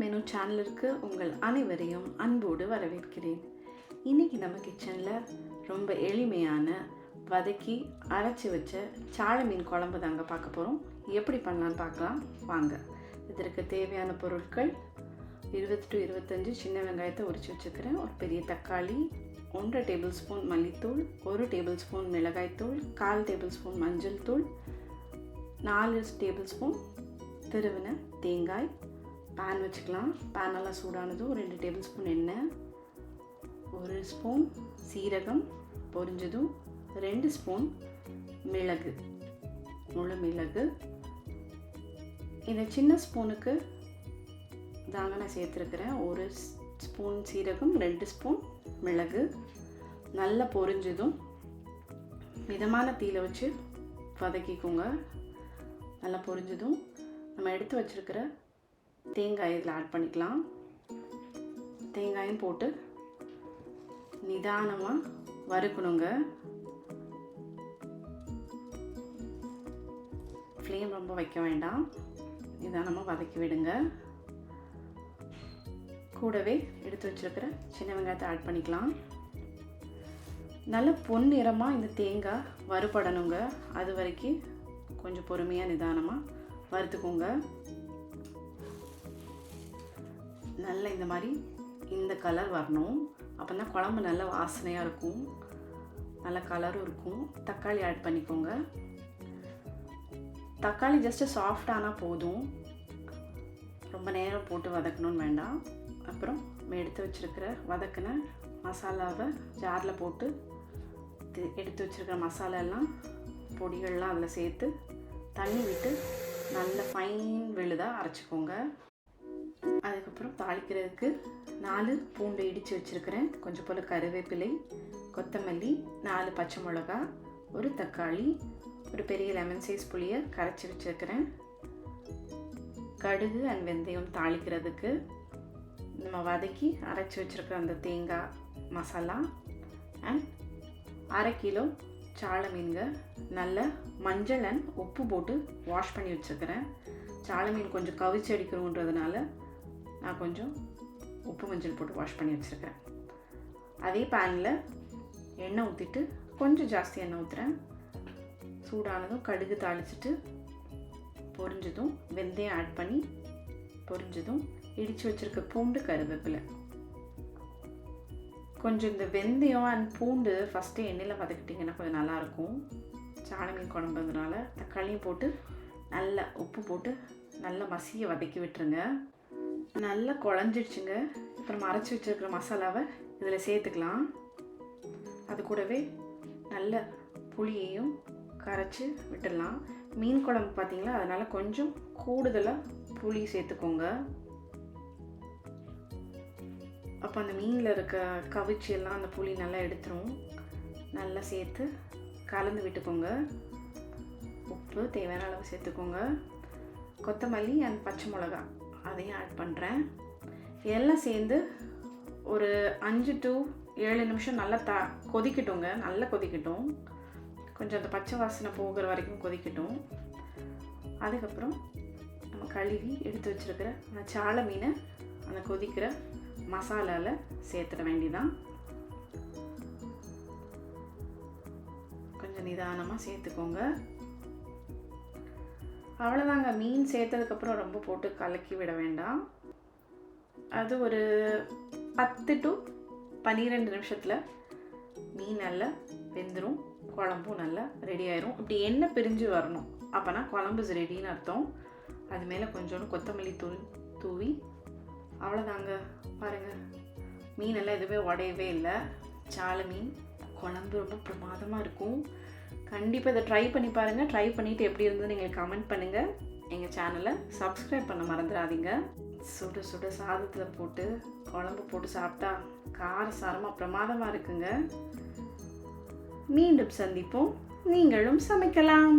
Menu சேனலுக்கு உங்கள் அனைவரையும் அன்போடு வரவேற்கிறேன். இன்றைக்கி நம்ம கிச்சனில் ரொம்ப எளிமையான வதக்கி அரைச்சி வச்ச சாளை மீன் குழம்பு தாங்க பார்க்க போகிறோம். எப்படி பண்ணலான்னு பார்க்கலாம் வாங்க. இதற்கு தேவையான பொருட்கள் 20 to 25 சின்ன வெங்காயத்தை உரித்து வச்சுக்கிறேன், ஒரு பெரிய தக்காளி, 1 டேபிள் ஸ்பூன் மல்லித்தூள், 1 டேபிள் ஸ்பூன் மிளகாய்த்தூள், 1/4 டேபிள் ஸ்பூன் மஞ்சள் தூள், 4 டேபிள் ஸ்பூன் திருவின தேங்காய். பேன் வச்சுக்கலாம். பேன் நல்லா சூடானதும் 2 டேபிள் ஸ்பூன் எண்ணெய், 1 ஸ்பூன் சீரகம் பொரிஞ்சதும் 2 ஸ்பூன் மிளகு, முழு மிளகு. இந்த சின்ன ஸ்பூனுக்கு தாங்க நான் சேர்த்துருக்கிறேன். 1 ஸ்பூன் சீரகம், 2 ஸ்பூன் மிளகு. நல்லா பொரிஞ்சதும் மிதமான தீயில வச்சு வதக்கிக்கோங்க. நல்லா பொரிஞ்சதும் நம்ம எடுத்து வச்சுருக்கிற தேங்காய் இதில் ஆட் பண்ணிக்கலாம். தேங்காயும் போட்டு நிதானமாக வறுக்கணுங்க. ஃப்ளேம் ரொம்ப வைக்க வேண்டாம், நிதானமாக வதக்கி விடுங்க. கூடவே எடுத்து வச்சுருக்கிற சின்ன வெங்காயத்தை ஆட் பண்ணிக்கலாம். நல்ல பொன்னிறமாக இந்த தேங்காய் வறுபடணுங்க. அது வரைக்கும் கொஞ்சம் பொறுமையாக நிதானமாக வறுத்துக்கோங்க. நல்லா இந்த மாதிரி இந்த கலர் வரணும். அப்போ தான் குழம்பு நல்ல வாசனையாக இருக்கும், நல்ல கலரும் இருக்கும். தக்காளி ஆட் பண்ணிக்கோங்க. தக்காளி ஜஸ்ட்டு சாஃப்டானால் போதும், ரொம்ப நேரம் போட்டு வதக்கணும்னு வேண்டாம். அப்புறம் நம்ம எடுத்து வச்சுருக்கிற வதக்கின மசாலாவை ஜாரில் போட்டு எடுத்து வச்சுருக்கிற மசாலாலாம் பொடிகள்லாம் அதில் சேர்த்து தண்ணி விட்டு நல்ல ஃபைன் விழுதாக அரைச்சிக்கோங்க. அதுக்கப்புறம் தாளிக்கிறதுக்கு 4 பூண்டு இடித்து வச்சுருக்கிறேன், கொஞ்சம் போல் கருவேப்பிலை, கொத்தமல்லி, 4 பச்சை மிளகா, ஒரு தக்காளி, ஒரு பெரிய லெமன் சைஸ் புளியை கரைச்சி வச்சுருக்கிறேன். கடுகு அண்ட் வெந்தயம் தாளிக்கிறதுக்கு நம்ம வதக்கி அரைச்சி வச்சுருக்கிற அந்த தேங்காய் மசாலா அண்ட் 1/2 கிலோ சாளை மீன்க நல்ல மஞ்சள் அண்ட் உப்பு போட்டு வாஷ் பண்ணி வச்சுருக்கிறேன். சாளை மீன் கொஞ்சம் கவிச்சு அடிக்கணுன்றதுனால நான் கொஞ்சம் உப்பு மஞ்சள் போட்டு வாஷ் பண்ணி வச்சுருக்கிறேன். அதே பேனில் எண்ணெய் ஊற்றிட்டு கொஞ்சம் ஜாஸ்தி எண்ணெய் ஊற்றுறேன். சூடானதும் கடுகு தாளிச்சிட்டு பொரிஞ்சதும் வெந்தயம் ஆட் பண்ணி பொரிஞ்சதும் இடித்து வச்சுருக்க பூண்டு, கருவேப்பிலை. கொஞ்சம் இந்த வெந்தயம் அண்ட் பூண்டு ஃபஸ்ட்டு எண்ணெயில் வதக்கிட்டிங்கன்னா கொஞ்சம் நல்லாயிருக்கும். சாளை மீன் குழம்புனால தக்காளியும் போட்டு நல்லா உப்பு போட்டு நல்லா மசிய வதக்கி விட்டுருங்க. நல்லா குழஞ்சிடுச்சுங்க. இப்போ நம்ம அரைச்சி வச்சுருக்கிற மசாலாவை இதில் சேர்த்துக்கலாம். அது கூடவே நல்ல புளியையும் கரைச்சி விட்டுடலாம். மீன் குழம்பு பார்த்திங்களா, அதனால் கொஞ்சம் கூடுதலாக புளி சேர்த்துக்கோங்க. அப்போ அந்த மீனில் இருக்க கவிச்சி எல்லாம் அந்த புளி நல்லா எடுத்துரும். நல்லா சேர்த்து கலந்து விட்டுக்கோங்க. உப்பு தேவையான அளவு சேர்த்துக்கோங்க. கொத்தமல்லி அண்ட் பச்சை மிளகா அதையும் ஆட் பண்ணுறேன். எல்லாம் சேர்ந்து ஒரு 5 to 7 நிமிஷம் நல்லா கொதிக்கட்டுங்க. நல்லா கொதிக்கட்டும், கொஞ்சம் அந்த பச்சை வாசனை போகிற வரைக்கும் கொதிக்கட்டும். அதுக்கப்புறம் நம்ம கழுவி எடுத்து வச்சுருக்கிற அந்த சாளை மீனை அந்த கொதிக்கிற மசாலாவில் சேர்த்துட வேண்டிதான். கொஞ்சம் நிதானமாக சேர்த்துக்கோங்க. அவ்வளோதாங்க. மீன் சேர்த்ததுக்கப்புறம் ரொம்ப போட்டு கலக்கி விட வேண்டாம். அது ஒரு 10 to 12 நிமிஷத்தில் மீன் நல்லா வெந்துடும், குழம்பும் நல்லா ரெடி ஆயிரும். இப்படி எண்ணெய் பிரிஞ்சு வரணும், அப்போனா குழம்பு ரெடின்னு அர்த்தம். அது மேலே கொஞ்சோண்டு கொத்தமல்லி தூள் தூவி அவ்வளோதாங்க. பாருங்கள், மீனெல்லாம் எதுவுமே உடையவே இல்லை. சாளை மீன் குழம்பு ரொம்ப பிரமாதமாக இருக்கும். கண்டிப்பாக இதை ட்ரை பண்ணி பாருங்கள். ட்ரை பண்ணிவிட்டு எப்படி இருந்தது நீங்கள் கமெண்ட் பண்ணுங்கள். எங்கள் சேனலை சப்ஸ்கிரைப் பண்ண மறந்துடாதீங்க. சுட சுட சாதத்தில் போட்டு குழம்பு போட்டு சாப்பிட்டா காரசாரமாக பிரமாதமாக இருக்குங்க. மீண்டும் சந்திப்போம். நீங்களும் சமைக்கலாம்.